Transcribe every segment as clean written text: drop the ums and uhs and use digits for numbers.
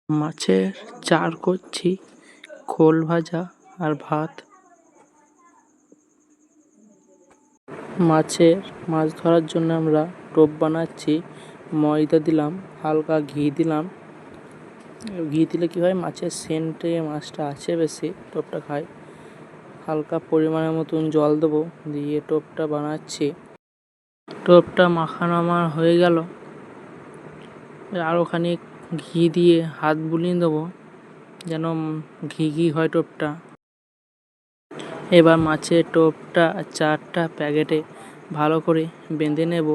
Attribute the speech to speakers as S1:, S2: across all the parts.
S1: মাছের চার করছি, খোল ভাজা আর ভাত। মাছ ধরার জন্য আমরা টোপ বানাচ্ছি। ময়দা দিলাম, হালকা ঘি দিলাম। ঘি দিলে কি হয়, মাছের সেন্টে মাছটা আছে বেশি, টোপটা খায়। হালকা পরিমাণের মতন জল দেবো, দিয়ে টোপটা বানাচ্ছি। টোপটা মাখানো আমার হয়ে গেল। আরও খানিক ঘি দিয়ে হাত বুলিয়ে দেবো, যেন ঘি হয় টোপটা। এবার মাছের টোপটা চারটা প্যাকেটে ভালো করে বেঁধে নেব।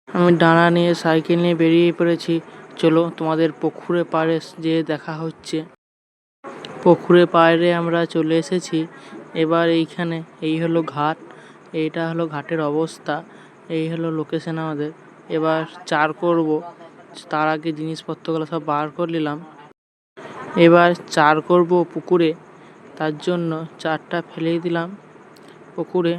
S1: আমি ডানা নিয়ে সাইকেল নিয়ে বেরিয়ে পড়েছি। চলো তোমাদের পুকুরে পাড়ে যেয়ে দেখা হচ্ছে। পুকুরে পাড়ে আমরা চলে এসেছি। এবার এইখানে এই হলো ঘাট, এইটা হলো ঘাটের অবস্থা, এই হলো লোকেশন আমাদের। এবার চার করব, তার আগে জিনিসপত্রগুলো সব বার করে নিলাম। এবার চার করব পুকুরে, তার জন্য চারটা ফেলে দিলাম পুকুরে।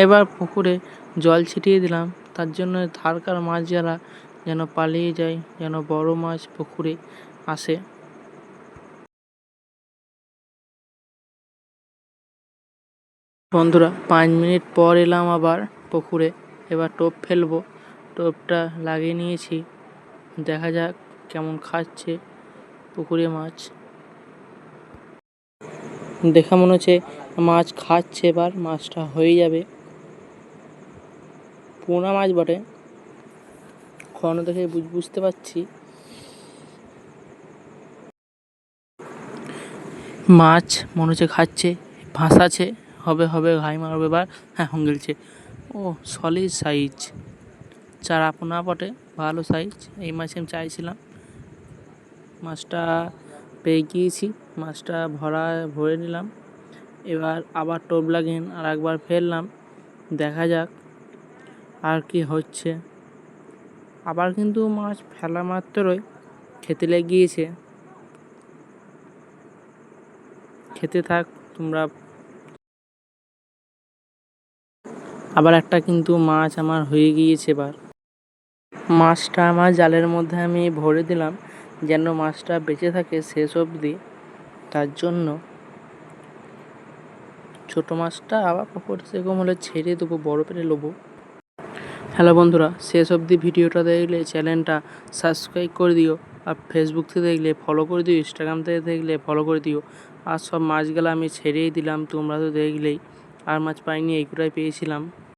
S1: এবার পুকুরে জল ছিটিয়ে দিলাম, তার জন্য ধারকার মাছ যারা যেন পালিয়ে যায়, যেন বড় মাছ পুকুরে আসে। বন্ধুরা 5 মিনিট পর এলাম আবার পুকুরে। এবার টোপ ফেলবো। টোপটা লাগিয়ে নিয়েছি, দেখা যাক কেমন খাচ্ছে পুকুরে মাছ। দেখা মনে হচ্ছে মাছ খাচ্ছে, এবার মাছটা হয়ে যাবে। পোনা মাছ বটে, খনো দেখে বুঝতে পারছি। মাছ মনে হচ্ছে খাচ্ছে, ভাসাছে, হবে ঘাই মারবে এবার। হ্যাঁ, গিলছে। ও সলিড সাইজ, চারা পোনা বটে, ভালো সাইজ। এই মাছ আমি চাইছিলাম। মাছটা পেয়ে গিয়েছি, মাছটা ভরে নিলাম। এবার আবার টোপ লাগিয়ে আর একবার ফেললাম, দেখা যাক আর কি হচ্ছে। আবার কিন্তু মাছ ফেলা মাত্রই খেতে লেগে গিয়েছে। খেতে থাক তোমরা। আবার একটা কিন্তু মাছ আমার হয়ে গিয়েছে। এবার মাছটা আমার জালের মধ্যে আমি ভরে দিলাম, যেন মাছটা বেঁচে থাকে শেষ অবধি। তার জন্য ছোট মাছটা আবার পুকুর সেরকম হলে ছেড়ে দেবো, বড় পেলে নেবো। হ্যালো বন্ধুরা, শেষ অবধি ভিডিওটা দেখলে চ্যানেলটা সাবস্ক্রাইব করে দিও। আর ফেসবুক থেকে দেখলে ফলো করে দিও, ইনস্টাগ্রাম থেকে দেখলে ফলো করে দিও। আর সব মাছগুলো আমি ছেড়েই দিলাম, তোমরা তো দেখলেই। আর মাছ পাইনি, এইগুলাই পেয়েছিলাম।